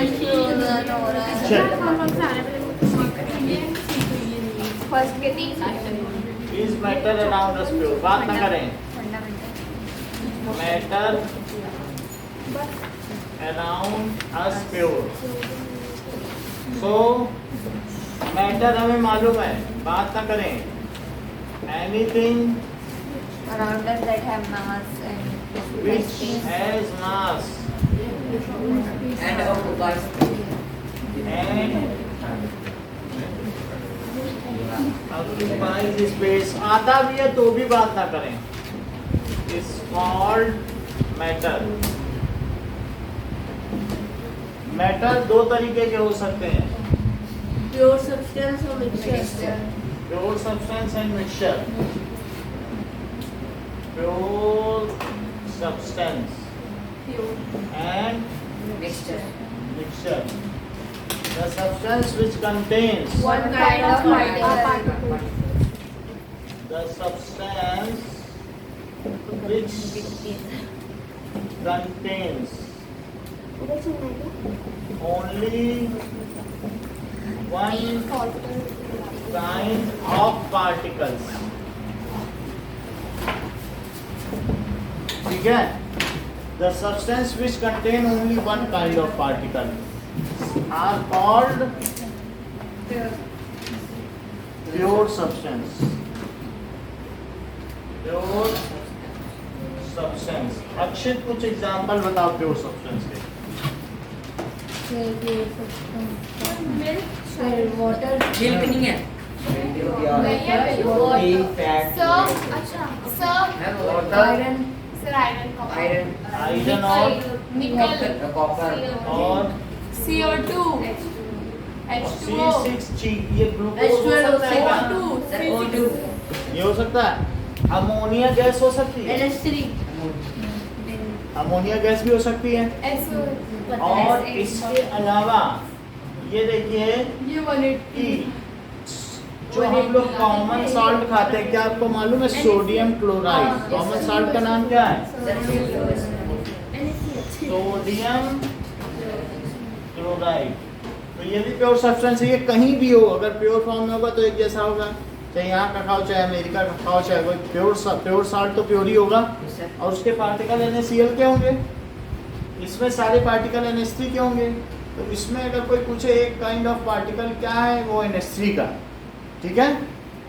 Confusion हो रहा है। फर्स्ट के 3 is matter around us pure, बात ना करें। Matter around us pure. सो मैटर हमें मालूम है, बात ना करें। Anything around us that have mass and which has mass and occupies space आता भी है तो भी बात ना करें। Is called matter. मैटर दो तरीके के हो सकते हैं, प्योर सब्सटेंस और mixture. Pure substance and mixture. Pure substance and mixture. mixture. The substance which contains one kind of particle. the substance which contains only one kind of particles. ठीक है? The substance which contain only one kind of particle are called pure substance. Pure substance. अक्षित कुछ example बताओ pure substance के। Water Milk नहीं है। Iron iron और Copper. और CO2 C6 ये ग्लूकोज हो सकता है क्या? O2. ये हो सकता है। अमोनिया गैस हो सकती है। अमोनिया गैस भी हो सकती है। और इसके अलावा ये देखिए कि जो हम लोग कॉमन सॉल्ट खाते हैं, क्या आपको मालूम है? Sodium chloride. कॉमन सॉल्ट का नाम क्या है? Sodium chloride. तो ये भी प्योर सब्सटेंस है। ये कहीं भी हो, अगर प्योर फॉर्म में होगा तो एक जैसा होगा, चाहे यहाँ का खाओ चाहे अमेरिका का खाओ, चाहे कोई प्योर सॉल्ट तो प्योर ही होगा। और उसके पार्टिकल NaCl के होंगे, इसमें सारे पार्टिकल NH3 के होंगे। तो इसमें अगर कोई पूछे एक काइंड ऑफ पार्टिकल क्या है, वो NH3 का। ठीक है?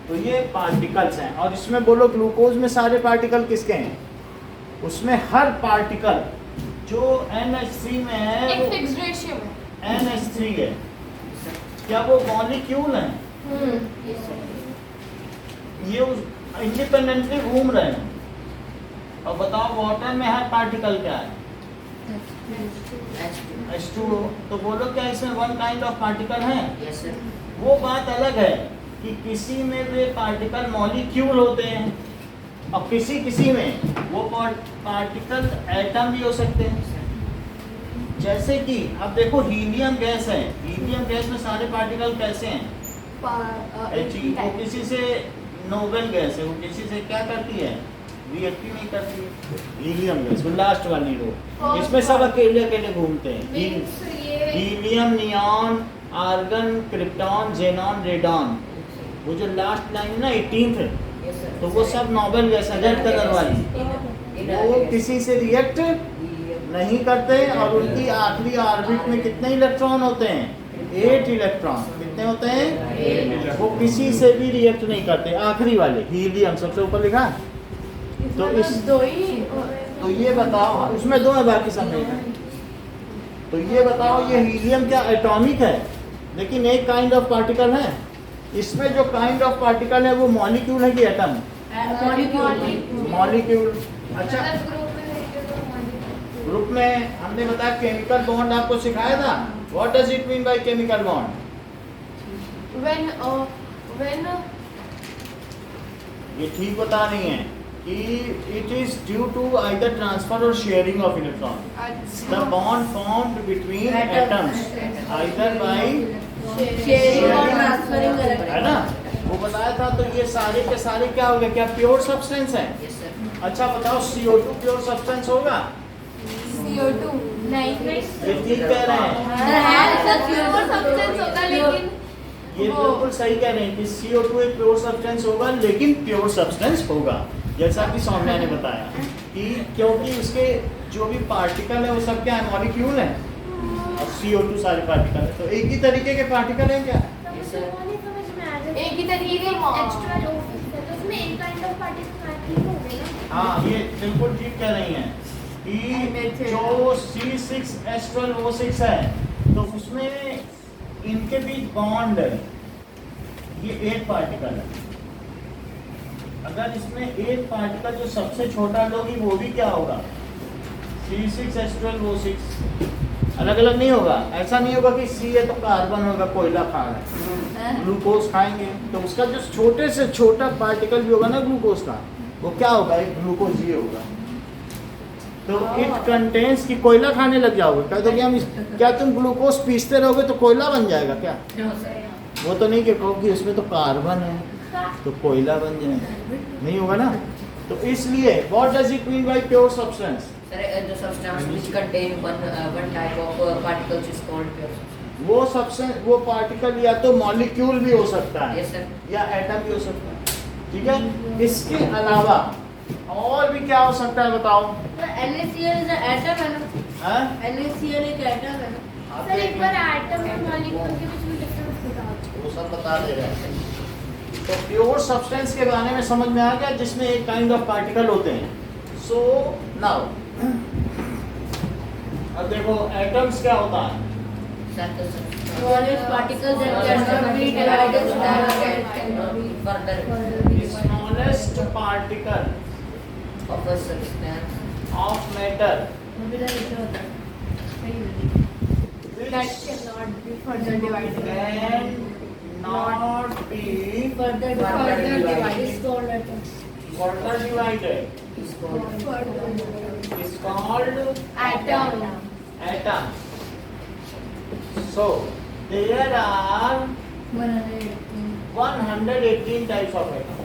तो ये पार्टिकल्स हैं। और इसमें बोलो ग्लूकोज में सारे पार्टिकल किसके हैं? उसमें हर पार्टिकल जो NH3 में है एक वो फिक्स्ड रेशियो में NH3 है। क्या वो मॉलिक्यूल हैं? ये उस इंडिपेंडेंटली घूम रहे हैं। और बताओ वाटर में हर पार्टिकल क्या है? H2O। तो बोलो क्या इसमें वन काइंड ऑफ पार्टिकल है? Yes sir. वो बात अलग है कि किसी में वे पार्टिकल मॉलिक्यूल होते हैं और किसी में वो पार्टिकल एटम भी हो सकते हैं। जैसे कि अब देखो हीलियम गैस है, हीलियम गैस में सारे पार्टिकल कैसे हैं? वो किसी से नोबेल गैस है, वो किसी से क्या करती है? रिएक्ट नहीं करती है। हीलियम गैस वो लास्ट वाली रो, इसमें सब अकेले अकेले घूमते हैं। Helium, neon, argon, krypton, xenon, radon. वो जो लास्ट लाइन ना 18th है, Yes sir. तो वो सब नोबेल गैस है, रेड कलर वाली। वो किसी से रिएक्ट नहीं करते और उनकी आखिरी ऑर्बिट में कितने इलेक्ट्रॉन होते हैं? 8 इलेक्ट्रॉन। कितने होते हैं? वो किसी से भी रिएक्ट नहीं करते। आखिरी वाले हीलियम सबसे ऊपर लिखा। तो इस तो ये बताओ, उसमें 2 है, बाकी सब नहीं है। तो ये बताओ ये हीलियम क्या एटॉमिक है? लेकिन एक काइंड ऑफ पार्टिकल है। इसमें जो काइंड ऑफ पार्टिकल है वो मॉलिक्यूल है कि एटम? मॉलिक्यूल। अच्छा, ग्रुप में हमने बताया केमिकल बॉन्ड आपको सिखाया था। What does it mean by chemical bond? when ये ठीक बता रही हैं कि it is due to either transfer or sharing of electron. The bond formed between atoms either by है ना, वो बताया था। तो ये सारे के सारे क्या हो गए? क्या प्योर सब्सटेंस है? Yes sir. अच्छा बताओ CO2 प्योर सब्सटेंस होगा? CO2 नहीं ये ठीक कह रहे हैं। ये वो- बिल्कुल सही कह रहे हैं कि CO2 एक प्योर सब्सटेंस होगा, लेकिन प्योर सब्सटेंस होगा, जैसा कि सौम्या ने बताया कि क्योंकि उसके जो भी पार्टिकल है वो सब क्या है, मॉलिक्यूल है, और CO2 सारे पार्टिकल है, तो एक ही तरीके के पार्टिकल हैं क्या? Yes, sir. एक ही तरीके के हाँ, ये बिल्कुल ठीक कह रही हैं कि जो C6H12O6 है तो उसमें इनके बीच बॉन्ड है, ये 8 पार्टिकल है। अगर इसमें 8 पार्टिकल जो सबसे छोटा लोगी वो भी क्या होगा, C6H12O6, अलग अलग नहीं होगा। ऐसा नहीं होगा कि C है तो कार्बन होगा, कोयला खा रहा है, ग्लूकोज खाएंगे तो उसका जो छोटे से छोटा पार्टिकल भी होगा ना ग्लूकोज का, वो क्या होगा, एक ग्लूकोज ही होगा। तो इट कंटेन्स कि कोयला खाने लग जाओगे, कह दो कि हम क्या तुम ग्लूकोज पीसते रहोगे तो कोयला बन जाएगा क्या? No, sir. वो तो नहीं कि कहो कि उसमें तो कार्बन है तो कोयला बन जाएगा, नहीं होगा ना। तो इसलिए what does it mean bye pure substance? Sir, the substance which contain one type of particles is called pure substance. वो सब्सटेंस, वो पार्टिकल या तो मॉलिक्यूल भी हो सकता है Yes, sir. या एटम भी हो सकता है, ठीक है। इसके अलावा और भी क्या हो सकता है बताओ? NaCl एटम है ना, हाँ? NaCl एक एटम है ना। आप सर एक एक बार मिनट, एटम और मॉलिक्यूल के बीच में डिफरेंस बताओ। वो सब बता दे रहे हैं। तो प्योर सब्सटेंस के बारे में समझ में आ गया, जिसमें एक काइंड ऑफ पार्टिकल होते हैं। सो नाउ अब देखो एटम्स क्या होता है। Sir, the substance. Smallest particles that cannot be divided Further smallest particle of a substance. Of matter that cannot be further divided. Can not be further Further divided. It's called atom. further divided Is called is called Atom. atom. So there are 118 types of atom.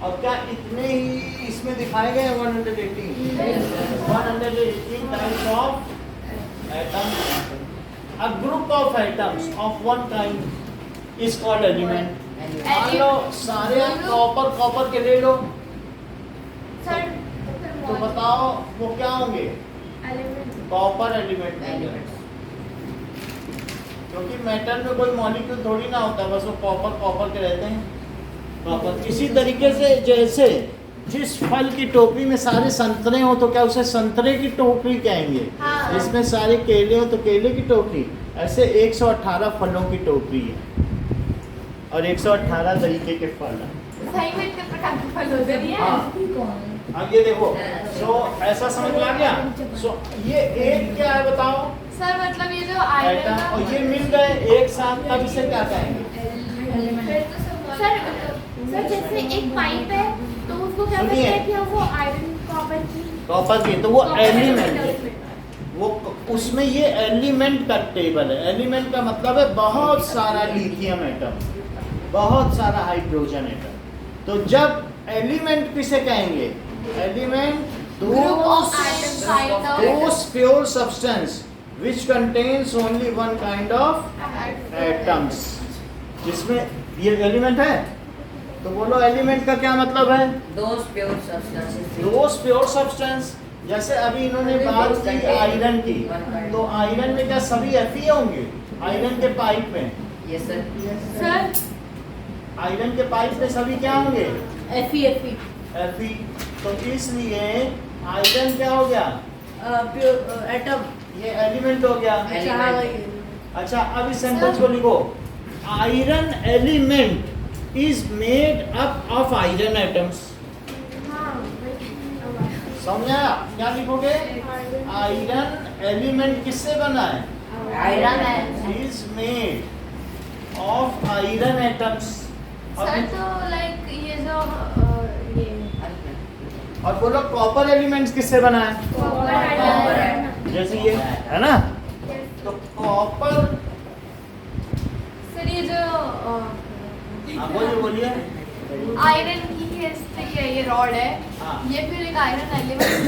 अब क्या इतने ही इसमें दिखाए गए हैं 118 types of atom. A group of atoms of one kind is called element. मान लो सारे copper के ले लो, सर तो बताओ वो क्या होंगे? Element copper element. elements. क्योंकि मेटल में कोई मॉलिक्यूल थोड़ी ना होता, बस वो कॉपर के रहते हैं, कॉपर। इसी तरीके से जैसे जिस फल की टोकरी में सारे संतरे हो तो क्या उसे संतरे की टोकरी कहेंगे, हाँ। जिसमें सारे केले हो तो केले की टोकरी। ऐसे 118 फलों की टोकरी है और 118 तरीके के फल हैं। सही में इतने प्रकार के फल होते नहीं है। हाँ, अब ये देखो, सो ऐसा समझ में आ गया। सो ये एक क्या है बताओ? सर मतलब ये जो आयरन एटम, का और ये मिल गए एक साथ, तब इसे क्या कहेंगे? सर जैसे एक पाइप है तो उसको क्या सुनिए। कहते हैं कि वो आयरन कॉपर की, तो वो एलिमेंट है, वो उसमें ये एलिमेंट का टेबल है। एलिमेंट का मतलब है बहुत सारा लिथियम एटम, बहुत सारा हाइड्रोजन एटम। तो जब एलिमेंट किसे कहेंगे? Element Group of atoms, kind of. those pure substance which contains only one kind of atoms. जिसमें ये एलिमेंट है, तो बोलो एलिमेंट का क्या मतलब है? Those pure substances. those pure substance। जैसे अभी इन्होंने बात की आयरन की, तो आयरन में क्या सभी Fe होंगे? आयरन के पाइप में, Yes, sir. सर आयरन के पाइप में सभी क्या होंगे? Fe Fe। तो इसलिए आयरन क्या हो गया? Pure atom. ये एलिमेंट हो गया। अच्छा हाँ वही। अच्छा, अब इस सेंटेंस को लिखो। Iron element is made up of iron atoms. समझा? क्या लिखोगे? आयरन एलिमेंट किससे बना है? आयरन है is made of iron atoms. Sir. तो लाइक ये जो ये और बोलो कॉपर एलिमेंट्स किससे बना है? जैसे ये है ना, तो कॉपर। सर ये जो हाँ बोलिए बोलिए। आयरन की है, स्टिक है, ये रॉड है, हाँ। ये फिर एक आयरन एलिमेंट।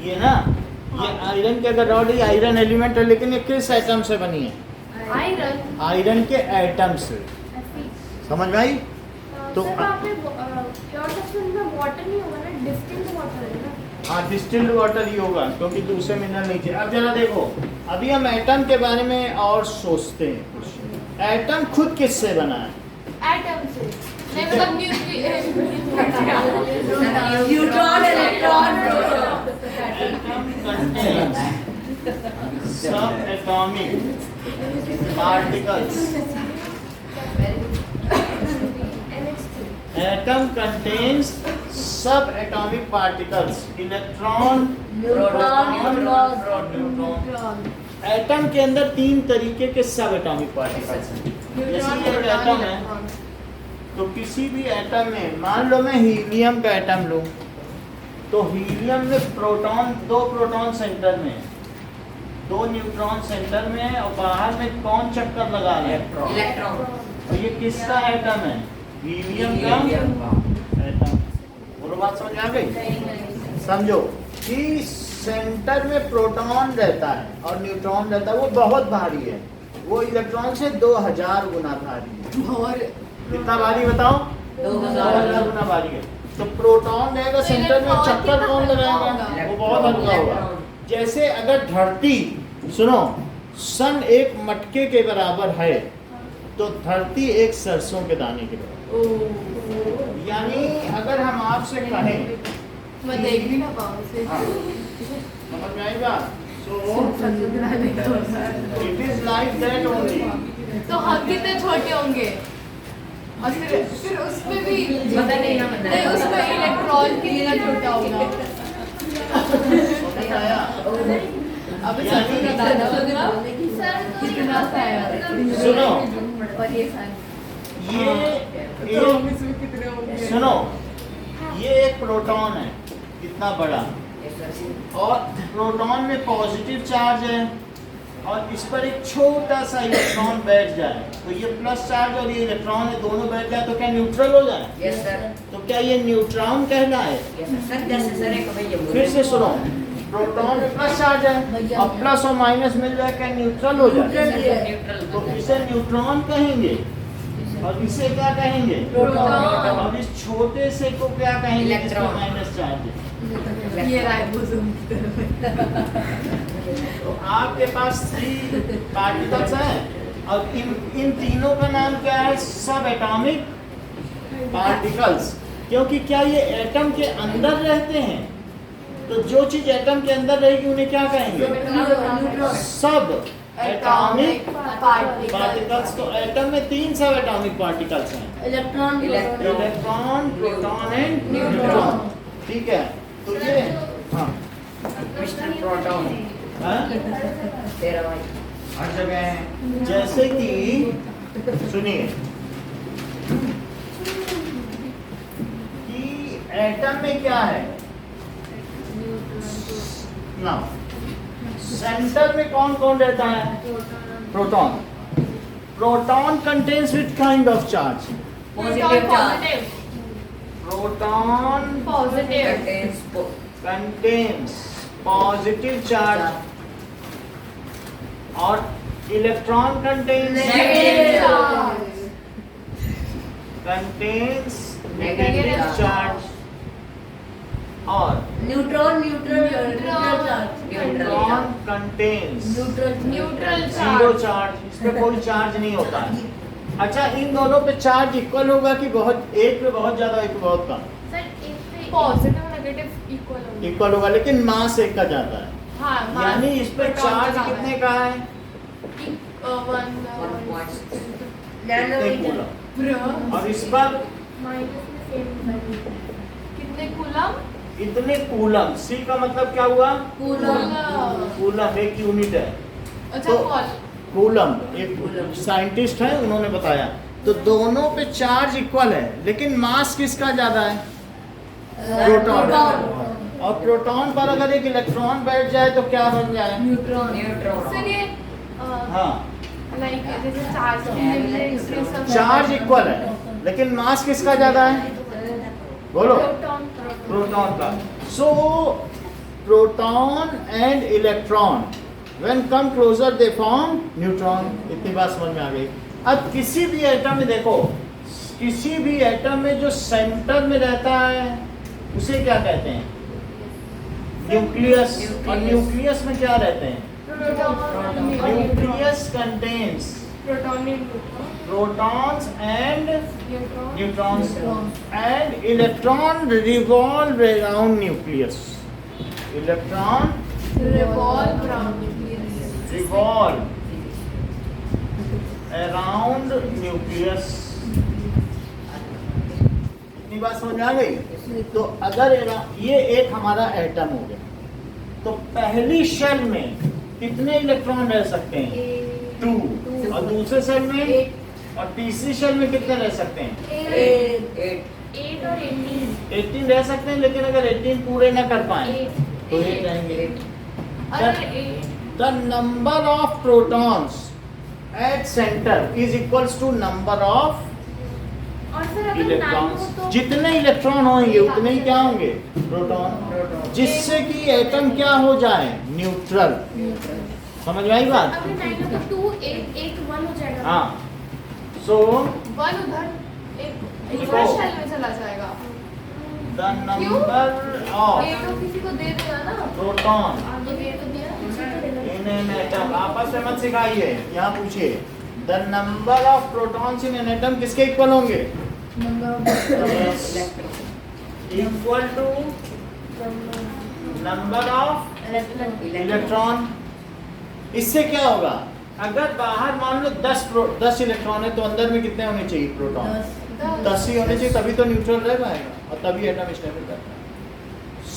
ये ना, ये आयरन के अगर रॉड ही आयरन एलिमेंट है, लेकिन ये किस एटम से बनी है? आयरन आयरन के एटम्स, समझ में आई? तो सर वहाँ पे प्योर सब्सटेंस में वाटर नहीं होगा ना, डिस्टिल्ड वाटर है ना? हाँ, डिस्टिल्ड वाटर ही होगा क्योंकि दूसरे मिनरल नहीं चाहिए। अब जरा देखो, अभी हम एटम के बारे में और सोचते हैं कुछ। एटम खुद किससे बना है? एटम से नहीं मतलब न्यूट्रॉन, इलेक्ट्रॉन, एटम कंटेन्स सब एटॉमिक पार्टिकल्स। एटम कंटेन्स सब atomic particles, electron, neutron. Atom के अंदर 3 तरीके के सब एटॉमिक पार्टिकल्स हैं। जैसे ये एक एटम है, तो किसी भी एटम में, मान लो मैं हीलियम का एटम लूं, तो हीलियम में प्रोटॉन, 2 प्रोटॉन सेंटर में है, 2 न्यूट्रॉन सेंटर में है, और बाहर में कौन चक्कर लगा रहा है? इलेक्ट्रॉन। और ये किसका एटम है? हीलियम का एटम। बोलो, बात समझ आ गई? समझो कि सेंटर में प्रोटॉन रहता है और न्यूट्रॉन रहता है, वो बहुत भारी है, वो इलेक्ट्रॉन से 2000 गुना भारी है। और कितना भारी बताओ? 2000 गुना भारी है। तो प्रोटॉन रहेगा सेंटर में, चक्कर कौन लगाएगा? वो बहुत हल्का होगा। जैसे अगर धरती, सुनो, सन एक मटके के बराबर है, तो धरती एक सरसों के दाने के बराबर। यानी अगर हम आपसे कहें, मैं देख भी ना पाऊँ उसे। हाँ, समझ में आएगा? So it is like that only. तो हम कितने छोटे होंगे? और फिर उसमें भी पता नहीं ना, पता नहीं, उसमें इलेक्ट्रॉन कितना छोटा होगा? समझ आया? अब यानी सर तो कितना सा है? सुनो, और ये सारे ये सुनो, ये एक प्रोटॉन है, कितना बड़ा, और प्रोटॉन में पॉजिटिव चार्ज है, और इस पर एक छोटा सा इलेक्ट्रॉन बैठ जाए, तो ये प्लस चार्ज और ये इलेक्ट्रॉन है, दोनों बैठ जाए तो क्या न्यूट्रल हो जाए? Yes sir. तो क्या ये न्यूट्रॉन कहलाए? Yes sir. जैसे सर एक भैया बोले। फिर से सुनो, प्रोटॉन में प्लस चार्ज है और प्लस और माइनस मिल जाए, क्या न्यूट्रल हो जाए? न्यूट्रल। तो इसे न्यूट्रॉन कहेंगे, और इसे क्या कहेंगे? प्रोटॉन। और इस छोटे से को क्या कहेंगे? इलेक्ट्रॉन। माइनस चार्ज है। ये राइबोसोम। तो आपके पास 3 पार्टिकल्स हैं, और इन तीनों का नाम क्या है? सब एटॉमिक पार्टिकल्स। क्योंकि क्या ये एटम के अंदर रहते हैं? तो जो चीज एटम के अंदर रहेगी उन्हें क्या कहेंगे? सब एटॉमिक पार्टिकल्स। तो एटम में 3 सब एटॉमिक पार्टिकल्स हैं, electron, electron, proton and neutron. ठीक है, तो ये हाँ, मिस्टर प्रोटॉन। हाँ? तेरा भाई। हर जगह है। जैसे कि सुनिए कि एटम में क्या है ना, सेंटर में कौन कौन रहता है? Proton. Proton contains which kind of charge? Positive charge. Proton positive contains positive charge, और इलेक्ट्रॉन कंटेन्स नेगेटिव चार्ज, और neutron, neutral charge, neutron contains neutral zero charge, इस पे कोई चार्ज नहीं होता है। अच्छा, इन दोनों पे चार्ज इक्वल होगा कि बहुत, एक पे बहुत ज्यादा, एक पे बहुत कम? सर एक पे पॉजिटिव नेगेटिव इक्वल होंगे। इक्वल होगा, लेकिन मास एक का ज्यादा है। हाँ, यानी इस पे चार्ज कितने का है? कितने कूलम? और इस पर माइनस में सेम कितने कूलम? इतने कूलम। सी का मतलब क्या हुआ? कूलम। कूलम एक यूनिट है। अच्छा, तो- कॉल कूलम एक साइंटिस्ट है, उन्होंने बताया। तो दोनों पे चार्ज इक्वल है, लेकिन मास किसका ज्यादा है? प्रोटॉन। और प्रोटॉन पर अगर एक इलेक्ट्रॉन बैठ जाए तो क्या बन जाए? न्यूट्रॉन। सर ये हाँ, लाइक जैसे चार्ज चार्ज इक्वल है, लेकिन मास किसका ज्यादा है? बोलो। प्रोटॉन का। So proton and electron when come closer they form neutron. इतनी बात समझ में आ गई। अब किसी भी एटम में देखो, किसी भी एटम में जो सेंटर में रहता है उसे क्या कहते हैं? न्यूक्लियस। और न्यूक्लियस में क्या रहते हैं? Nucleus contains protons and neutrons and electron revolve around nucleus. Electron revolve around nucleus. revolve around nucleus. इतनी बात समझ में आ गई? तो अगर ये एक हमारा एटम हो गया, तो पहली शेल में कितने इलेक्ट्रॉन रह सकते हैं? 2। और दूसरे सेल में और तीसरी शेल में कितने रह सकते हैं? 8 और 18 रह सकते हैं, लेकिन अगर 18 पूरे ना कर पाए तो 8 रहेंगे। The number of protons at centre is equals to number of और सर अगर 9 इलेक्ट्रॉन्स। हो तो जितने इलेक्ट्रॉन होंगे उतने ही क्या होंगे? प्रोटॉन। जिससे कि एटम क्या हो जाए? न्यूट्रल। समझ में आई बात? अगर 9 हो तो 2 8 1 हो जाएगा। हाँ। सो 1 उधर एक दूसरा शेल में चला जाएगा। द नंबर ऑफ ये तो किसी को दे देगा ना। प्रोटॉन तो ये तो दिया। इन एन एटम, आपस में मत सिखाइए, यहाँ पूछिए। The number of protons in an atom किसके इक्वल होंगे? Equal to number of electron. इससे क्या होगा? अगर बाहर मान लो 10 इलेक्ट्रॉन है तो अंदर में कितने होने चाहिए? प्रोटॉन 10 ही होने चाहिए, तभी तो न्यूट्रल रह पाएगा और तभी एटम स्टेबल रहता है।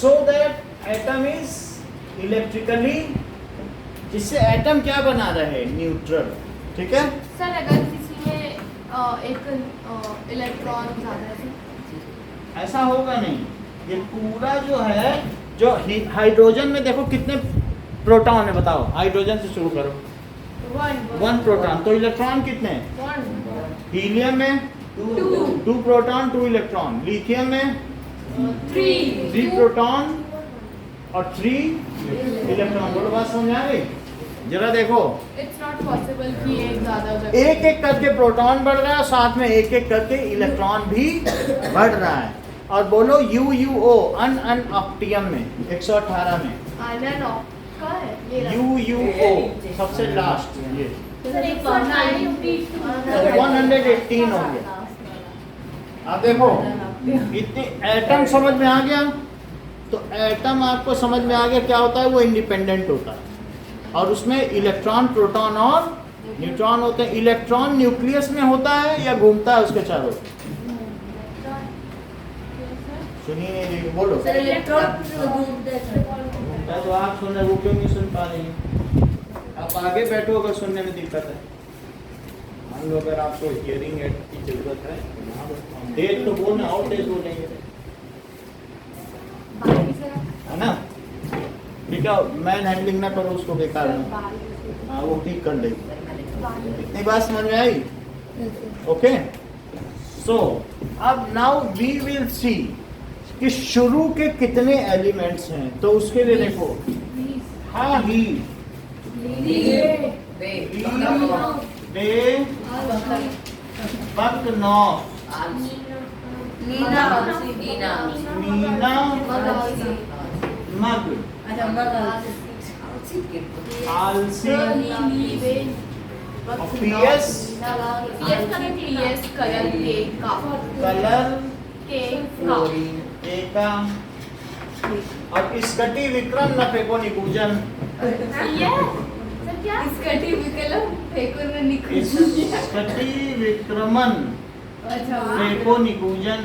So that atom is electrically, जिससे एटम क्या बना रहे? न्यूट्रल। ठीक है सर अगर किसी में एक इलेक्ट्रॉन ज्यादा है ऐसा होगा नहीं। ये पूरा जो है, जो हाइड्रोजन में देखो कितने प्रोटॉन है? बताओ, हाइड्रोजन से शुरू करो। 1 प्रोटॉन। तो इलेक्ट्रॉन कितने? हीलियम में 2 प्रोटॉन 2 इलेक्ट्रॉन। लिथियम में 3 प्रोटॉन और 3 इलेक्ट्रॉन। बोलो बात समझ आ गई? जरा देखो, इट्स नॉट पॉसिबल कि एक ज्यादा हो जाए। एक एक करके प्रोटॉन बढ़ रहा है, साथ में एक एक करके इलेक्ट्रॉन भी बढ़ रहा है। और बोलो UUO अनअक्टियम में 118 में UUO सबसे लास्ट ये सर 118 हो गया। अब देखो इतने एटम समझ में आ गया। तो एटम आपको समझ में आ गया क्या होता है? वो इंडिपेंडेंट होता है और उसमें इलेक्ट्रॉन प्रोटॉन और न्यूट्रॉन होते हैं। इलेक्ट्रॉन न्यूक्लियस में होता है या घूमता है उसके चारों? सुनिए, बोलो। सर इलेक्ट्रॉन घूमते हैं। घूमता है तो आप सुन रहे, वो क्यों नहीं सुन पा रही हैं? आप आगे बैठो अगर सुनने में दिक्कत है। मान लो अगर आपको हियरिंग एड की जरूरत है, तेज तो बोलना और तेज बोलेंगे, है ना? ठीक है, मैन हैंडलिंग ना करो उसको बेकार में। हाँ, वो ठीक कर देगी। इतनी बात समझ में आई? ओके। सो अब नाउ वी विल सी कि शुरू के कितने एलिमेंट्स हैं। तो उसके लिए देखो, हा ही बे बक नौ मीना मग आलसी पीएस कलर के का और स्कटी विक्रम न फेंको निकूजन। स्कटी विक्रमन फेंको निकूजन।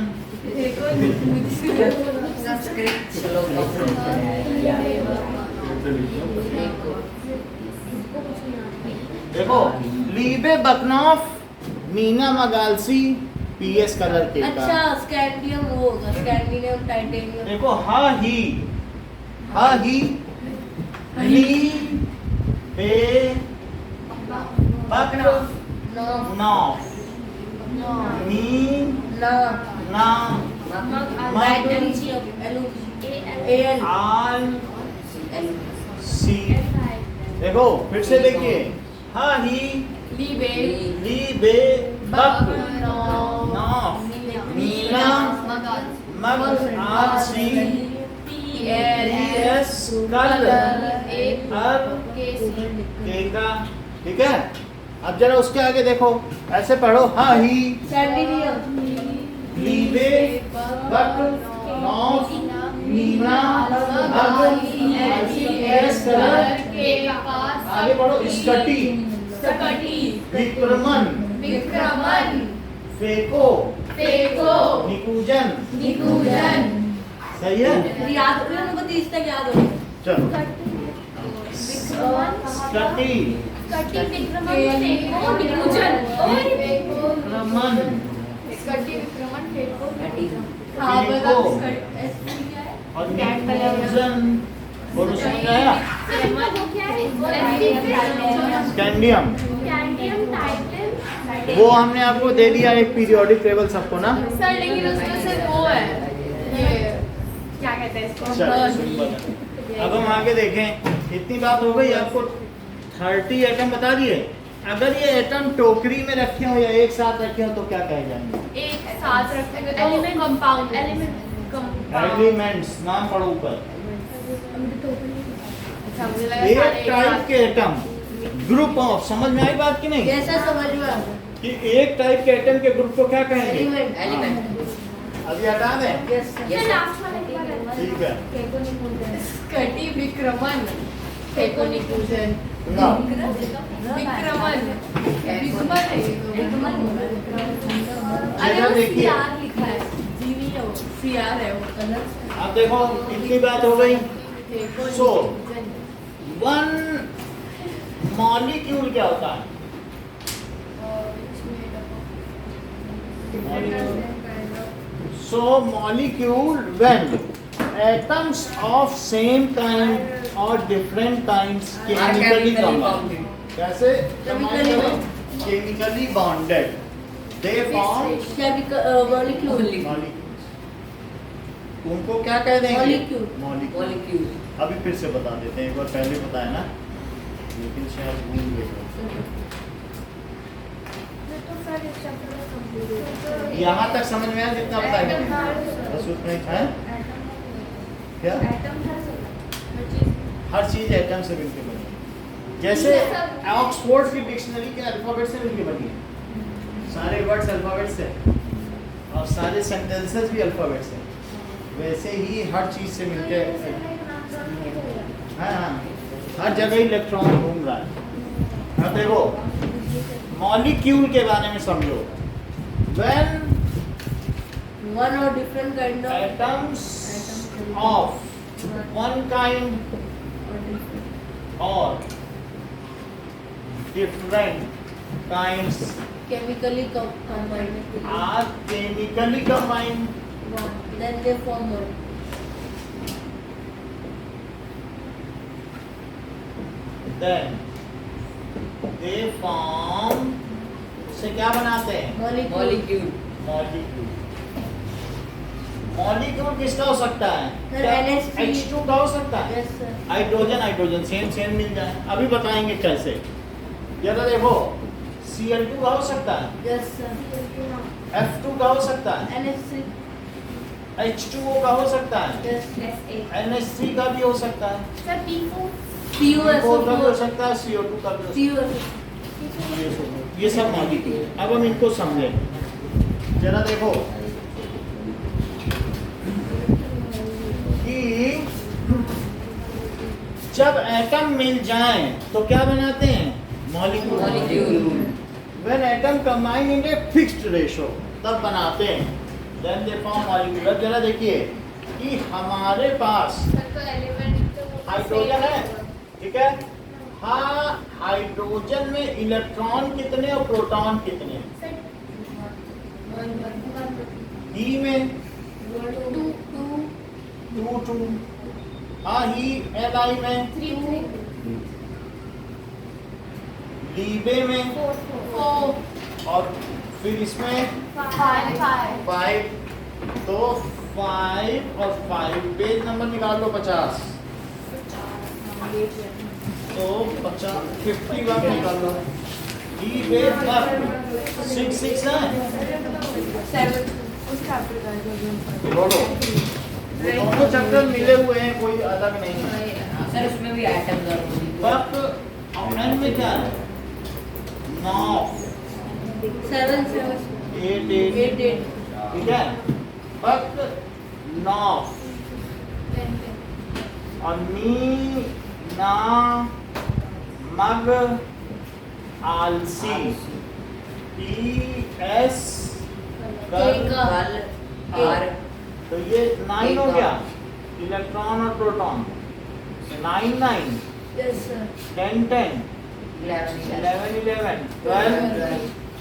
देखो, लीबे बकनॉफ मीना मगालसी पीएस कलर के का। अच्छा, स्कैंडियम वो होगा, स्कैंडियम टाइटेनियम। देखो, हा ही ली बे बक नॉफ मी ना आल सी देखो फिर से देखिए, हा ही Liebe. ली बे बक नॉफ नीला मग आर सी एस कल अर केका। ठीक है, अब जरा उसके आगे देखो, ऐसे पढ़ो, हा ही ली बे बक नॉफ नीला मग एस कल। आगे बढ़ो, स्कटी विक्रमन फेको निकुजन। सही है, याद करो उनको 30 तक याद हो। चलो स्कटी विक्रमन हाँ बता फेको इसका और निकुजन। और उसमें क्या है, स्कैंडियम। वो हमने आपको दे दिया एक पीरियोडिक टेबल सबको ना। सर लेकिन उसमें से वो है ये क्या कहते हैं इसको चलो, सुन बता। अब हम आगे देखें, इतनी बात हो गई, आपको 30 एटम बता दिए। अगर ये एटम टोकरी में रखे हो या एक साथ रखे हो तो क्या कहे जाएंगे? एक साथ रखेंगे तो कंपाउंड एलिमेंट्स। नाम पढ़ो ऊपर। अच्छा मुझे लगा एक सारे टाइप के एटम, ग्रुप ऑफ, समझ में आई बात कि नहीं? कैसा समझ में आ कि एक टाइप के एटम के ग्रुप को क्या कहेंगे? एलिमेंट अभी हटा दें, यस ठीक है। स्कटी विक्रमन फेकोनिकुजन ना विक्रमन विक्रमन है ये तो। अरे जरा वो देखिए, सीआर लिखा है जीवी है वो सीआर है वो अलग अब देखो इतनी बात हो गई। So, वन मॉलिक्यूल क्या होता है? So molecule, when atoms of same kind or different kinds chemically combined. कैसे? Chemically bonded. They form molecule molecules. उनको क्या कह देंगे? Molecule. Molecule. मॉलिक्यूल अभी फिर से बता देते हैं, एक बार पहले बताया ना, लेकिन शायद भूल गए। यहाँ तक समझ में आया जितना बताया? बस उतना ही था। क्या? हर चीज एटम से मिलकर बनी है। जैसे ऑक्सफोर्ड की डिक्शनरी के अल्फाबेट से मिलकर बनी है, सारे वर्ड्स अल्फाबेट से और सारे सेंटेंसेस भी अल्फाबेट से, वैसे ही हर चीज से मिलकर। हाँ हाँ, हर जगह इलेक्ट्रॉन घूम रहा है। अब देखो मॉलिक्यूल के बारे में समझो। When one or different kind of atoms of one kind or different kinds chemically combined, are chemically combined, then they form one. then they form, से क्या बनाते हैं? Molecule molecule. मॉलिक्यूल किसका हो सकता है? Sir, NH3 H2 का हो सकता है। Yes sir. Hydrogen hydrogen same same मिल जाए, अभी बताएंगे कैसे। जरा देखो, Cl2 का हो सकता है, Yes sir. F2 का हो सकता है, NH3. H2O का हो सकता है, Yes. NH3 का भी हो सकता है, CuSO4. CO का भी हो सकता है, CO2 का भी हो सकता CuSO4. है। ये सब मॉलिक्यूल। अब हम इनको समझें। जरा देखो कि जब एटम मिल जाएं तो क्या बनाते हैं? Molecule. Molecule When atom combine in a fixed ratio, तब बनाते हैं, then they form molecule। अब जरा देखिए कि हमारे पास हाइड्रोजन है, ठीक है? हाँ, हाइड्रोजन में इलेक्ट्रॉन कितने और प्रोटॉन कितने? ही में 2 हाँ, ही Li में, लीबे में, और फिर इसमें 5। तो 5 और 5, पेज नंबर निकाल लो 50। तो 50 बार निकाल लो। ई बे पर 6 है। 7 उस चैप्टर का है। बोलो दोनों चैप्टर मिले हुए हैं, कोई अलग नहीं है। सर उसमें भी आइटम वक्त और एन में क्या है? 9 7 8 ठीक है। वक्त 9 और नी ना मग आलसी ES आर तो ये 9 हो गया इलेक्ट्रॉन और प्रोटॉन। 9 9 Yes, sir. 10 10 11 11 12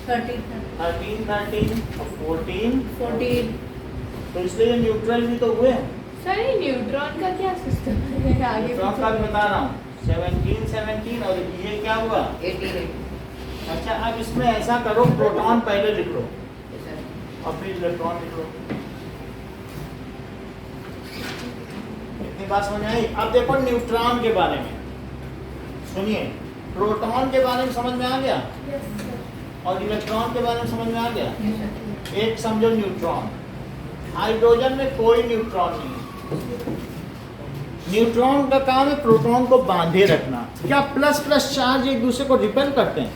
13. 13 13 और 14 14. तो इसलिए ये न्यूट्रल भी तो हुए। सर ये न्यूट्रॉन का क्या सिस्टम है आगे न्यूट्रॉन का भी बता रहा हूँ 17 17 और ये क्या हुआ? 18 अच्छा अब इसमें ऐसा करो प्रोटॉन पहले लिख लो और फिर इलेक्ट्रॉन लिख लो। इतनी बात समझ आई? अब देखो न्यूट्रॉन के बारे में सुनिए। प्रोटॉन के बारे में समझ में आ गया Yes, sir. और इलेक्ट्रॉन के बारे में समझ में आ गया। एक समझो न्यूट्रॉन, हाइड्रोजन में कोई न्यूट्रॉन नहीं है। न्यूट्रॉन का काम है प्रोटॉन को बांधे रखना। क्या प्लस प्लस चार्ज एक दूसरे को रिपेल करते हैं?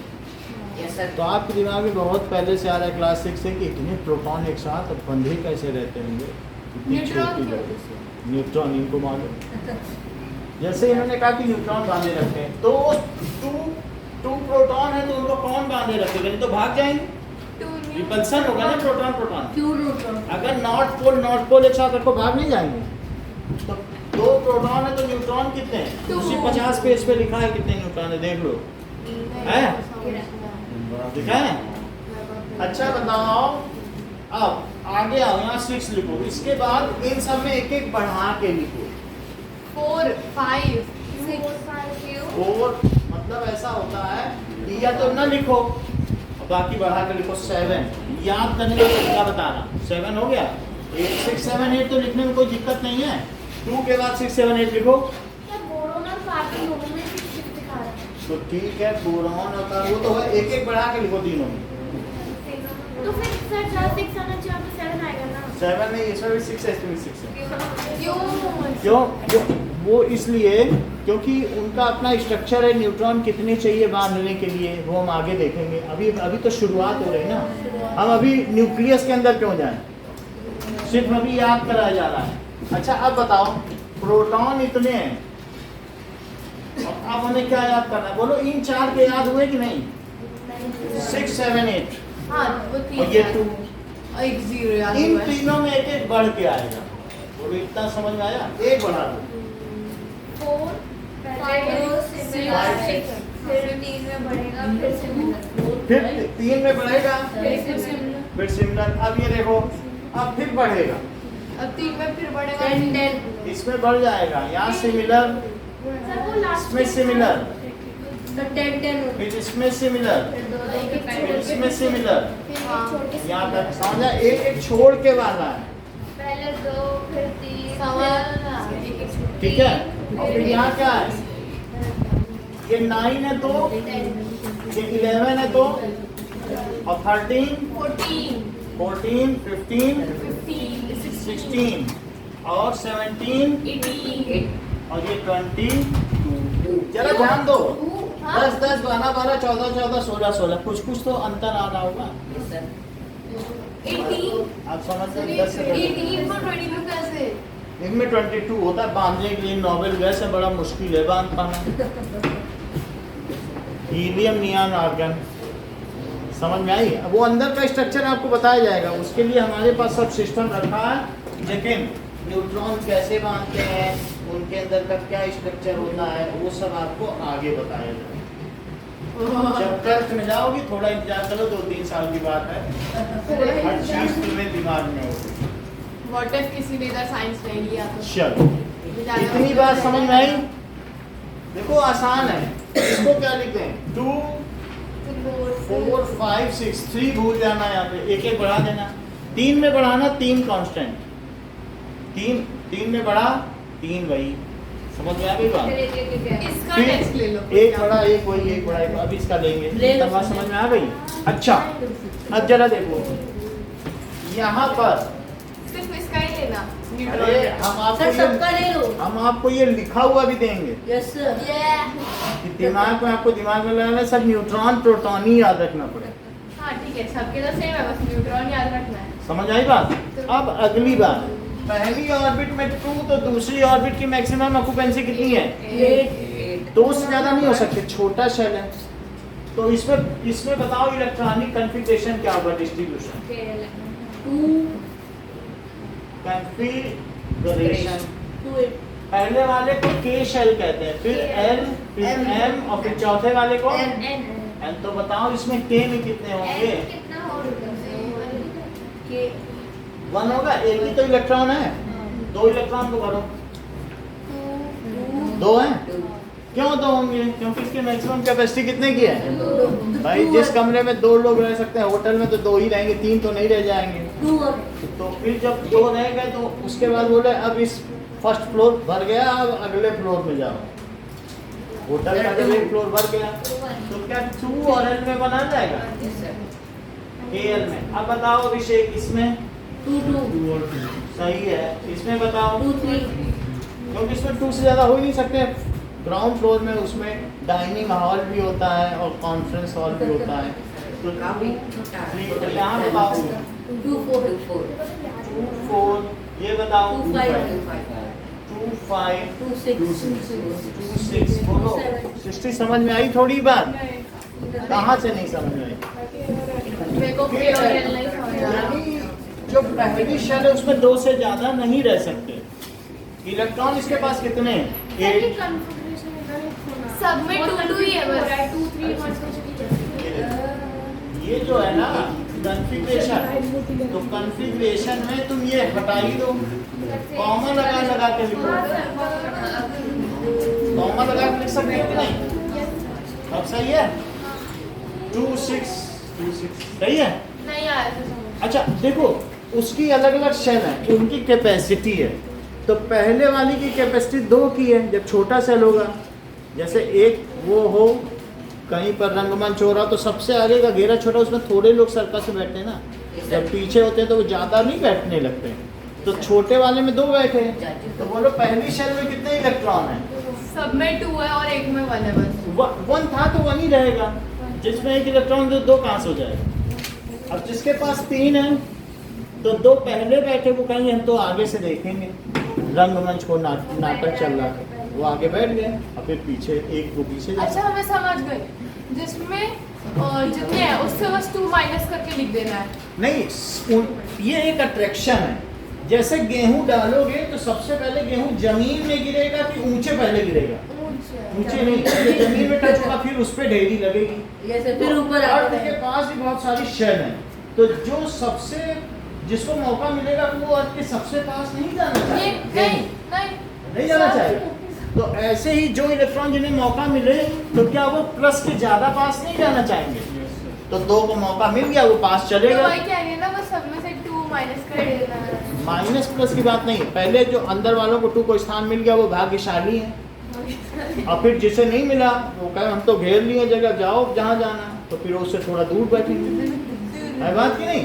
यस सर तो आपके दिमाग में बहुत पहले से आ रहा है क्लास 6 से कि इतने प्रोटॉन एक साथ बंधे कैसे रहते होंगे इतनी न्यूट्रॉन छोटी की जगह वजह से। न्यूट्रॉन इनको मालूम। जैसे इन्होंने कहा कि न्यूट्रॉन बांधे रखते हैं तो टू प्रोटॉन है तो उनको कौन बांधे रखेगा? नहीं तो भाग जाएंगे, रिपल्सन होगा ना प्रोटॉन प्रोटॉन। Q neutron. अगर नॉर्थ पोल एक साथ रखो भाग नहीं जाएंगे। तो 2 प्रोटॉन है तो न्यूट्रॉन कितने हैं? Two. उसी 50 पेज पे लिखा है कितने न्यूट्रॉन है, देख लो। है? लिखा है? अच्छा बताओ अब आगे आओ, यहाँ 6 लिखो, इसके बाद इन सब में एक एक बढ़ा के लिखो। 4 5 4 5 4 मतलब ऐसा होता है या तो ना लिखो और बाकी बढ़ा के लिखो। 7 याद करने का तरीका बता रहा। 7 हो गया, 8 6 7 8 तो लिखने में कोई दिक्कत नहीं है। 2 के बाद 6 7 8 लिखो क्या बोरोन और कार्बन दोनों में 6 दिखा रहा है? तो ठीक है। बोरॉन और कार्बन वो तो है, एक एक बढ़ा के लिखो तीनों में। तो फिर सर जहाँ 6 आना चाहिए वहाँ पे 7 आएगा ना? 7 नहीं, इसमें भी 6 है, इसमें भी 6 है। क्यों क्यों? वो इसलिए क्योंकि उनका अपना स्ट्रक्चर है। न्यूट्रॉन कितने चाहिए बांधने के लिए वो हम आगे देखेंगे। अभी तो शुरुआत हो रही है ना। हम अभी न्यूक्लियस के अंदर क्यों जाएं, सिर्फ अभी याद कराया जा रहा है। अच्छा अब बताओ प्रोटॉन इतने हैं, अब हमें क्या याद करना है? बोलो इन 4 के याद हुए कि नहीं? 6 7 8 हाँ वो और ये 2, एक 0 याद इन हुआ है। तीनों में एक एक बढ़ के आएगा। बोलो इतना समझ में आया? एक बढ़ा दो 4 5 6 फिर 3 में बढ़ेगा, फिर सिमिलर, फिर 3 में बढ़ेगा, फिर सिमिलर, फिर सिमिलर। अब ये देखो अब फिर बढ़ेगा, अब 3 में फिर बढ़ेगा 10 10. इसमें बढ़ जाएगा। यहाँ सिमिलर, सर वो लास्ट इसमें सिमिलर, तो 10 10 होगा. फिर इसमें सिमिलर, फिर इसमें सिमिलर। छोटे यहाँ तक समझा? एक एक छोड़ के वाला है, पहले 2 फिर 3 ठीक है। और फिर यहाँ क्या है? ये 9 है तो ये 11 है तो और 13 14 15 16 और 17 और ये 22। जरा ध्यान दो, 10 10 12 12 14 14 16 16 कुछ कुछ तो अंतर आ रहा होगा। आप समझ रहे? 10 से 22 कैसे? इनमें 22 होता है बांधने के लिए। नोबेल गैस है, बड़ा मुश्किल है बांध पाना। हीलियम नियॉन आर्गन, समझ में आई? अब वो अंदर का स्ट्रक्चर आपको बताया जाएगा, उसके लिए हमारे पास सब सिस्टम रखा है। लेकिन न्यूट्रॉन कैसे बांधते हैं, उनके अंदर का क्या स्ट्रक्चर होता है, वो सब आपको आगे बताया जाएगा। जब ट्वेल्थ में जाओगी थोड़ा इंतजार करो, 2-3 साल की बात है, हर चीज तुम्हें दिमाग में होगी। व्हाट इफ किसी ने इधर साइंस नहीं लिया तो? चलो इतनी बात समझ में आई? देखो आसान है। इसको क्या लिखते हैं? 2 4 5 6 3 भूल जाना, यहाँ पे एक एक बढ़ा देना। 3 में बढ़ाना, 3 कांस्टेंट, 3 में बढ़ा 3 वही, समझ में आ गई बात? इसका फिर टेस्ट ले लो। एक बड़ा एक वही एक बड़ा एक, अब इसका लेंगे। ले लो। तब बात समझ में आ गई? अच्छा अब जरा देखो यहाँ पर, सिर्फ इसका ही लेना। अरे सर सबका ले लो। हम आपको ये लिखा हुआ भी देंगे यस सर। कि दिमाग में, आपको दिमाग में लगाना है, सब न्यूट्रॉन प्रोटॉन ही याद रखना पड़ेगा। हाँ ठीक है, सबके तो सेम है, बस न्यूट्रॉन याद रखना है। समझ आई बात? अब अगली बात, पहली ऑर्बिट में 2 तो दूसरी ऑर्बिट की मैक्सिमम ऑक्यूपेंसी कितनी है? 8 2 से ज्यादा नहीं हो सकते, छोटा शेल है। तो इसमें बताओ इलेक्ट्रॉनिक कॉन्फ़िगरेशन क्या होगा, डिस्ट्रीब्यूशन कॉन्फ़िगरेशन। 2 पहले वाले को के शेल कहते हैं, फिर एल, फिर एम और फिर चौथे वाले को एन। तो बताओ इसमें के में कितने होंगे? कितना होगा? के 1 होगा, एक ही तो इलेक्ट्रॉन है, 2 इलेक्ट्रॉन को भरो। 2 है? क्यों 2 होंगे? क्योंकि इसकी मैक्सिमम कैपेसिटी कितने की है? भाई जिस कमरे में 2 लोग रह सकते हैं, होटल में तो 2 ही रहेंगे, 3 तो नहीं रह जाएंगे। 2 तो फिर जब 2 रह गए तो उसके बाद बोले अब इस फर्स्ट फ्लोर भर गया, अब अगले फ्लोर में जाओ। होटल का जब एक फ्लोर भर गया तो क्या 2 और एल में बना जाएगा? एल में। अब बताओ अभिषेक, इसमें 2 सही है, इसमें बताओ 2 3 क्योंकि इसमें 2 से ज़्यादा हो ही नहीं सकते। ग्राउंड फ्लोर में उसमें डाइनिंग हॉल भी होता है और कॉन्फ्रेंस हॉल भी होता है। तो काफी छोटा तो यहाँ बताओ 2 4 4 2 4, ये बताओ 2 2 5 5 2 6 2 6 बोलो। सृष्टि समझ में आई थोड़ी बात? कहाँ से नहीं समझ में आई? मेरे को के और एल नहीं समझ आ रहा। यानी जो पहली शेल है उसमें 2 से ज्यादा नहीं रह सकते। इलेक्ट्रॉन इसके पास कितने हैं? 8। सब में 2 ही है बस। 2 3 1 ये जो है ना कॉन्फ़िगरेशन, तो कॉन्फ़िगरेशन में तुम ये हटा ही दो, कॉमा लगा लगा के लिखो। कॉमा लगा के लिख सकते हो कि नहीं? अब सही है? 2 6 सही है? नहीं आया था समझ। अच्छा देखो, उसकी अलग अलग शेल है, उनकी कैपेसिटी है। तो पहले वाली की कैपेसिटी 2 की है जब छोटा सेल होगा। जैसे एक वो हो कहीं पर रंगमंच हो रहा तो सबसे आगे का घेरा छोटा, उसमें थोड़े लोग सर्कल से बैठते हैं ना। जब पीछे होते हैं तो वो ज़्यादा नहीं बैठने लगते। तो छोटे वाले में 2 बैठे, तो बोलो पहली शेल में कितने इलेक्ट्रॉन हैं? सब में 2 है और एक में 1 है बस। 1 था तो 1 ही रहेगा, जिसमें एक इलेक्ट्रॉन तो 2 कहाँ से हो जाएगा? अब जिसके पास 3 है तो 2 पहले बैठे, वो कहेंगे हम तो आगे से देखेंगे, रंगमंच को नाटक चल रहा है, वो आगे बैठ गए और फिर पीछे एक को पीछे जा। अच्छा हमें समझ गए, जिसमें जितने हैं उससे बस 2 माइनस करके लिख देना है। नहीं, ये एक अट्रैक्शन है। जैसे गेहूं डालोगे तो सबसे पहले गेहूं जमीन में गिरेगा कि ऊंचे पहले गिरेगा? ऊंचे नहीं, पहले जमीन में टच होगा फिर उस पे ढेरी लगेगी। जैसे फिर ऊपर अर्थ आता के है। पास भी बहुत सारी शेल हैं, तो जो सबसे जिसको मौका मिलेगा वो अर्थ के सबसे पास नहीं जाना ये चाहिए, नहीं जाना चाहिए। तो ऐसे ही जो इलेक्ट्रॉन जिन्हें मौका मिले तो क्या वो प्लस के ज्यादा पास नहीं जाना चाहेंगे? तो 2 को मौका मिल गया, वो पास तो चलेगा। वही कह रही है ना, बस सब में से 2 माइनस कर देना है। माइनस प्लस की बात नहीं, पहले जो अंदर वालों को 2 को स्थान मिल गया वो भाग्यशाली है। और फिर जिसे नहीं मिला वो कहे हम तो घेर लिए जगह, जाओ जहाँ जाना, तो फिर उससे थोड़ा दूर बैठेंगे। है बात की नहीं?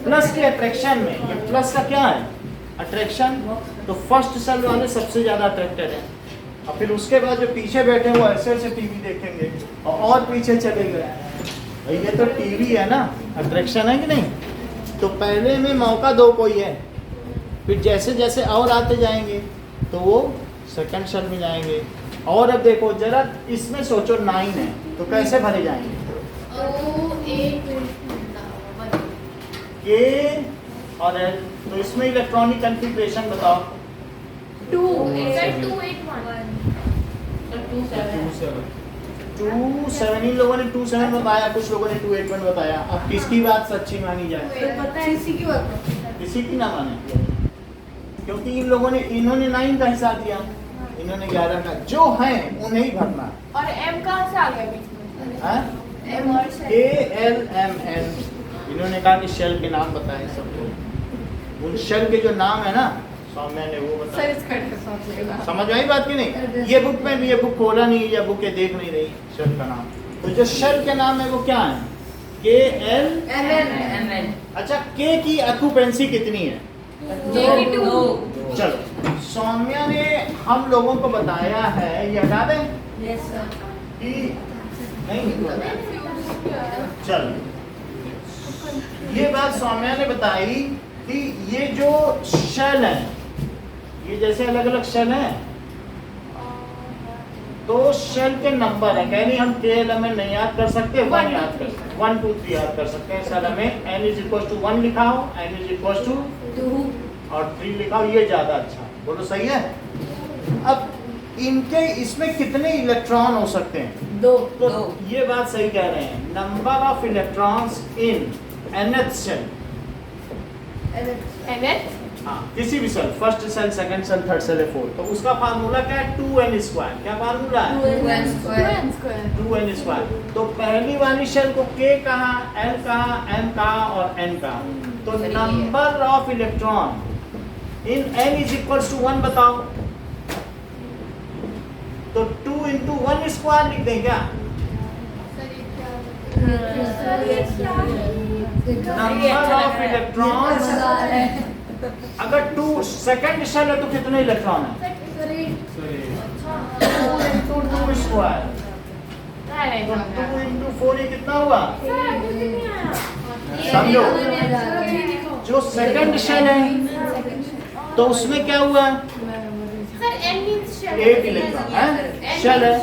प्लस के अट्रैक्शन में, ये प्लस का क्या है? अट्रैक्शन। तो फर्स्ट सेल वाले सबसे ज्यादा अट्रैक्टेड है, और फिर उसके बाद जो पीछे बैठे वो ऐसे ऐसे टीवी देखेंगे और पीछे चले गए। ये तो टीवी है ना, अट्रैक्शन है कि नहीं? तो पहले में मौका 2 को ही है, फिर जैसे जैसे और आते जाएंगे तो वो सेकंड सेल में जाएंगे। और अब देखो जरा, इसमें सोचो 9 है तो कैसे भरे जाएंगे? के और एल। तो इसमें इलेक्ट्रॉनिक कॉन्फ़िगरेशन बताओ। 2 2 8 1 2 7 इन लोगों ने 2 7 बताया, कुछ लोगों ने 2 8 1 बताया। अब किसकी बात सच्ची मानी जाए? तो पता है इसी की बात है। किसी की ना माने, क्योंकि इन लोगों ने, इन्होंने 9 का हिस्सा दिया, इन्होंने 11 का। जो है उन्हें ही भरना। और M कहाँ से आ गया बीच में? है M और के एल एम एन। इन्होंने कहा कि शेल के नाम बताएं सबको। उन शेल के जो नाम है ना, सौम्या ने वो सर बताया। इसका डिफरेंस लेगा। समझ आई बात की नहीं? ये बुक में भी ये बुक खोला नहीं या बुक देख नहीं रही शेल का नाम। तो जो शेल के नाम है वो क्या है? KL। MN अच्छा, के की ऑक्यूपेंसी कितनी है? दो चलो, सौम्या ने हम लोगों को बताया है, ये हटा दें कि नहीं चलो, ये बात सौम्या ने बताई कि ये जो शेल है, ये जैसे अलग अलग शेल हैं, तो शेल के नंबर है। कह रही हम KLMN नहीं याद कर सकते, 1 याद कर सकते, 1 2 3 याद कर सकते हैं। सर हमें n = 1 लिखा हो, n = 2 और 3 लिखा हो, ये ज्यादा अच्छा। बोलो सही है? अब इनके इसमें कितने इलेक्ट्रॉन हो सकते हैं? दो। तो ये बात सही कह रहे हैं। Number of electrons in nth शेल, NH हाँ, किसी भी shell, first shell, second shell, third shell, fourth, तो उसका फार्मूला क्या है? 2n²। क्या फार्मूला है? 2n²। 2n²। तो पहली वाली शेल को K कहा, L कहा, M कहा और N कहा। तो सही है। Number of electron in n = 1 बताओ। तो 2 × 1² लिख दें क्या? नंबर ऑफ इलेक्ट्रॉन्स, अगर 2 सेकंड शेल है तो कितने इलेक्ट्रॉन है? 2 2²। नहीं तो नहीं 2 × 4 ये कितना हुआ? समझो, जो सेकंड शेल है तो उसमें क्या हुआ? एक इलेक्ट्रॉन है, शेल है।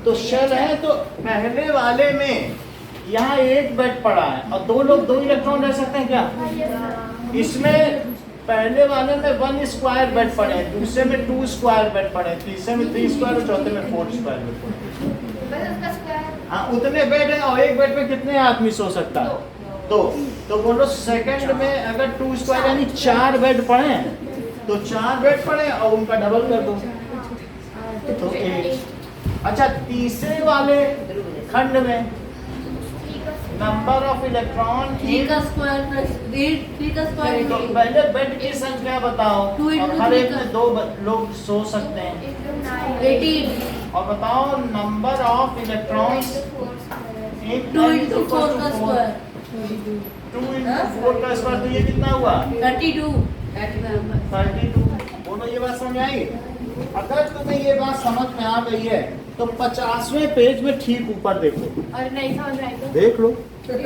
तो शेल है तो पहले वाले में यहाँ 1 बेड पड़ा है और 2 इलेक्ट्रॉन रह सकते हैं क्या? इसमें पहले वाले में 1² बेड पड़े हैं, दूसरे में 2² बेड पड़े हैं, तीसरे में 3² और चौथे में 4² बेड पड़े हैं। हाँ, उतने बेड है और एक बेड पे कितने आदमी सो सकता है? 2। तो बोलो सेकंड में अगर 2² यानी 4 बेड पड़े हैं, तो 4 बेड पड़े और उनका डबल कर दो तो 8। अच्छा, तीसरे वाले खंड में नंबर ऑफ इलेक्ट्रॉन थ्री का स्क्वायर प्लस 3 का तो स्क्वायर पहले बेड की संख्या बताओ 2 × और हर एक 3 में 2 लोग सो सकते हैं। 18 और बताओ नंबर ऑफ इलेक्ट्रॉन्स इन 2 × 4 का स्क्वायर 2 × 4 का स्क्वायर, तो ये कितना हुआ? 32 32। बोलो, ये बात समझ आई? अगर तुम्हें ये बात समझ में आ गई है तो 50वें पेज में ठीक ऊपर देखो, और नहीं समझ में आएगा देख लो, सर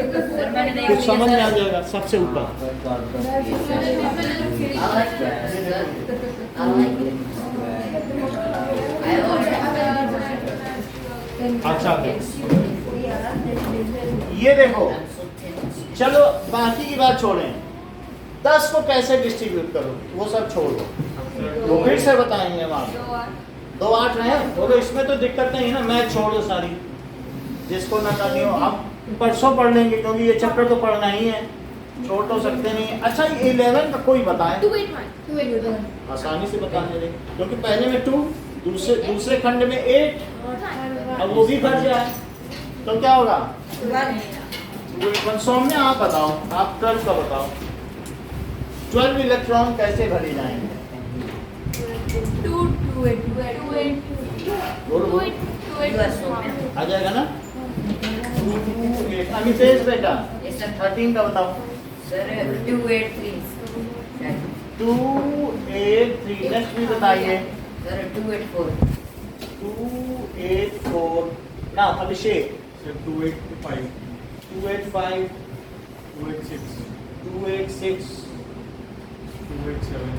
मैंने नहीं कुछ किया समझ में आ सर। जाएगा सबसे ऊपर। अच्छा, ये देखो, चलो बाकी की बात छोड़ें, 10 को कैसे डिस्ट्रीब्यूट करो वो सब छोड़ो, वो फिर से बताएंगे हम आपको। 2 8 रहे, बोलो इसमें तो दिक्कत नहीं है ना, मैथ छोड़ो सारी, जिसको ना करनी हो हम परसों पढ़ लेंगे क्योंकि ये चैप्टर तो पढ़ना ही है, छोड़ तो सकते नहीं है। अच्छा, 11 का कोई बताए, 281 आसानी से बताने दें, क्योंकि पहले में 2, दूसरे खंड में 8, अब वो भी भर जाए तो क्या होगा? 100 में आप बताओ, आप 12 का बताओ, 12 इलेक्ट्रॉन कैसे भरे जाएंगे? 2 2 8 बोलो बोलो, 2 8 आ जाएगा ना? 2 8 अमितेश बेटा Yes, sir. 13 का बताओ। सर 283 2 8 3, नेक्स्ट भी बताइए। सर 284 2 8 4, ना अभिषेक 285, 2 8 5, 286, 2 8 6 287,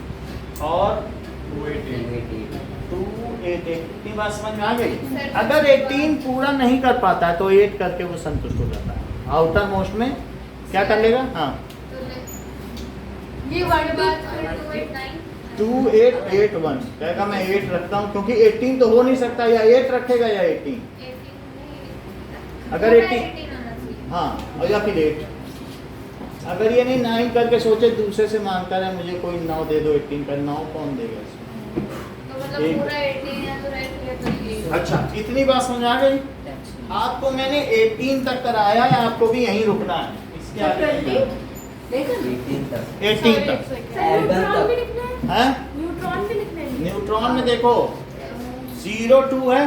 और 288. 2 8 8। इतनी बात समझ में आ गई? अगर 18 पूरा नहीं कर पाता है तो 8 करके वो संतुष्ट हो जाता है। आउटर मोस्ट में क्या कर लेगा? हाँ, ये वाली बात 2 8 8 1 कहेगा मैं 8 रखता हूँ, क्योंकि 18 तो हो नहीं सकता, या 8 रखेगा या 18। अगर 18 हाँ, और या फिर 8। अगर ये नहीं 9 करके सोचे दूसरे से मांगता है मुझे कोई 9 दे दो 18 का, 9 कौन देगा इसमें? अच्छा, इतनी बात समझ आ गई? आपको मैंने 18 तक कराया है, आपको भी यहीं रुकना है, इसके आगे नहीं जाना। 18 तक भी लिखना है है? न्यूट्रॉन में देखो 0 2 है,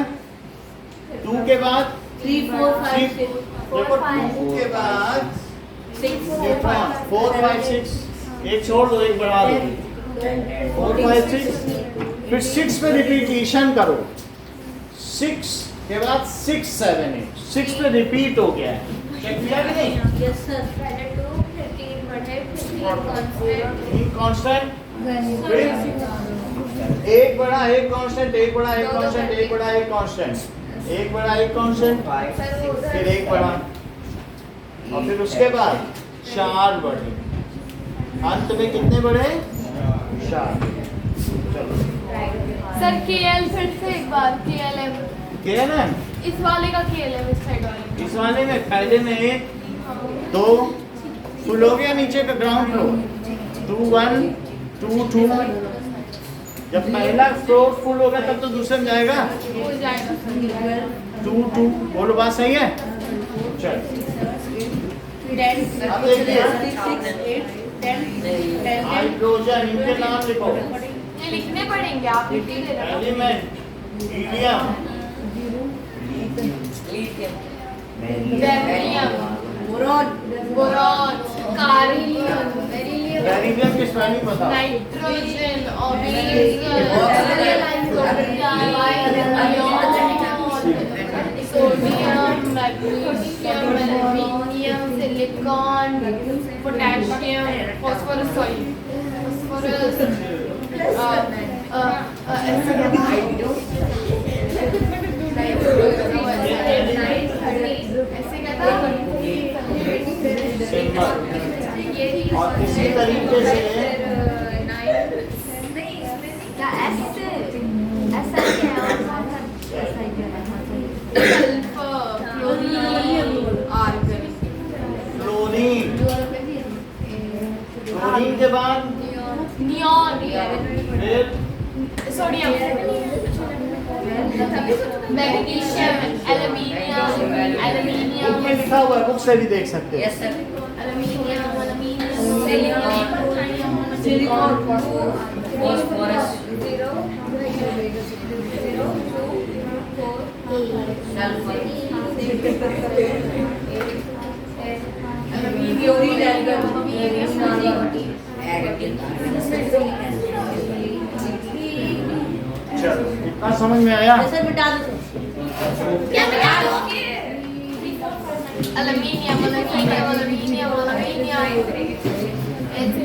2 के बाद 3 4 5 6 देखो 2 के बाद न्यूट्रॉन 4 5 6, एक छोड़ दो एक बढ़ा दो, 4 5 6, फिर 6 पे रिपीटेशन करो, 6 के बाद 6 7 8, 6 पे रिपीट हो गया है, चेक किया कि नहीं? यस सर पहले 2 फिर 3 बढ़े फिर 3 कांस्टेंट। 3 कांस्टेंट, एक बड़ा एक कांस्टेंट, एक बड़ा एक कांस्टेंट, एक बड़ा एक कांस्टेंट, एक बड़ा एक कांस्टेंट, फिर एक बड़ा, और फिर उसके बाद 4 बड़े, अंत में कितने बड़े? 4। चलो सर KL फिर से एक बार KLM क्या है? इस वाले का KLM इस साइड वाले इस वाले में पहले में 1 2 फुल हो गया, नीचे का ग्राउंड फ्लोर 2 1 2 2, जब पहला फ्लोर फुल होगा तब तो दूसरे में जाएगा हो जाएगा सर 2 2, बोलो बात सही है? चल अब देखिए हाइड्रोजन, इनके नाम लिखो। ये लिखने पड़ेंगे आप लिख ही दे रहे हो element helium, germanium boron carbon beryllium की स्पेलिंग बताओ। Nitrogen sodium magnesium aluminium silicon potassium phosphorus और इसी तरीके से क्लोरीन, क्लोरीन के बाद नियॉन फिर सोडियम मैग्नीशियम एल्यूमिनियम बुक में लिखा हुआ है, बुक से भी देख सकते हैं। यस सर सिलिकॉन फॉस्फोरस चलो इतना समझ में आया? सर मिटा दो aluminium it's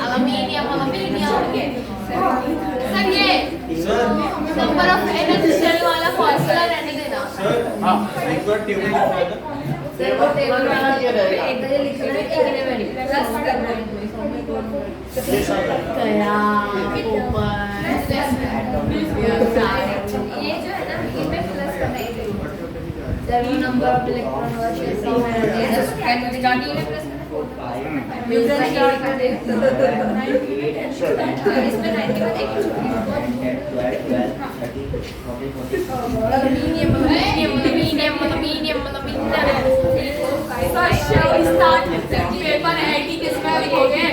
aluminium सर ये नंबर ऑफ एनर्जी शेल वाला फॉर्मूला रहने देना हाँ एक बार टेबल लिखा था। टेबल बनाना ये रहेगा। ये जो है ना इसमें प्लस करना है नंबर ऑफ इलेक्ट्रॉन और स्टार्टिंग में प्लस इसमें 90 में एक पेपर आईटी किसमें लिखोगे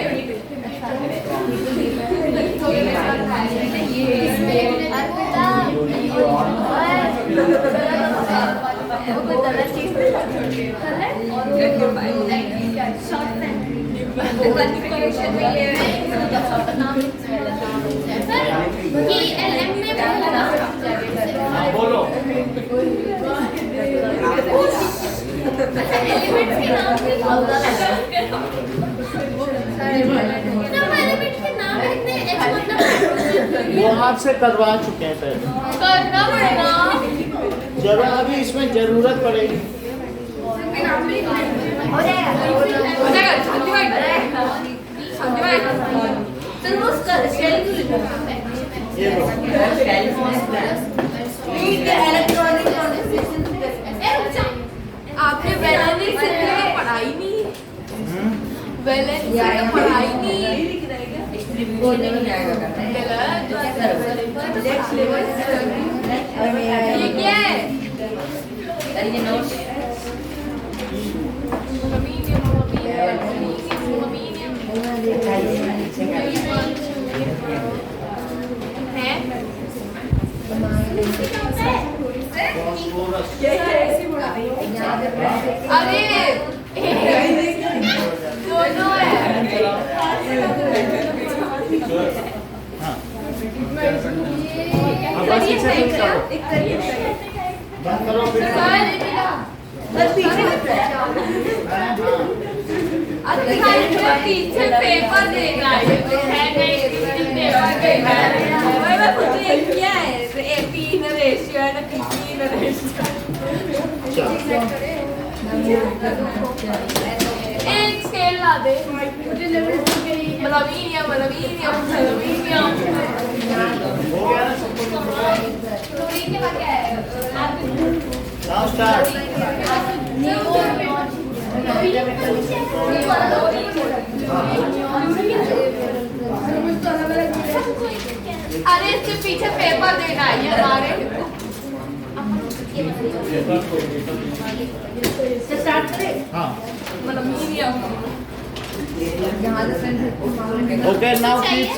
बोलो वो आपसे करवा चुके हैं पहले, करना पड़ेगा जब अभी इसमें जरूरत पड़ेगी। सर वो शेल क्यों लिखा है? ये लो इलेक्ट्रॉनिक आपने वैलेंस से तो पढ़ाई नहीं वैलेंस से तो पढ़ाई नहीं वो नहीं आएगा करना ये क्या है सर ये नोट्स है अरे दोनों है। हाँ करिए सही क्या? एक करिए बंद करो फिर पीछे पेपर देना है नहीं पेपर देना है क्या है पी न रेशियो है ना पी न रेशियो एक स्केल ला दे मुझे लेवल 2 के लिए मलवीनियम हो गया ना सब कुछ थ्योरी के बाद क्या है? नाउ स्टार्ट अरे इसके पीछे पेपर देना है ये हमारे स्टार्ट करें। हाँ मलवीनियम यहाँ से ओके नाउ कीप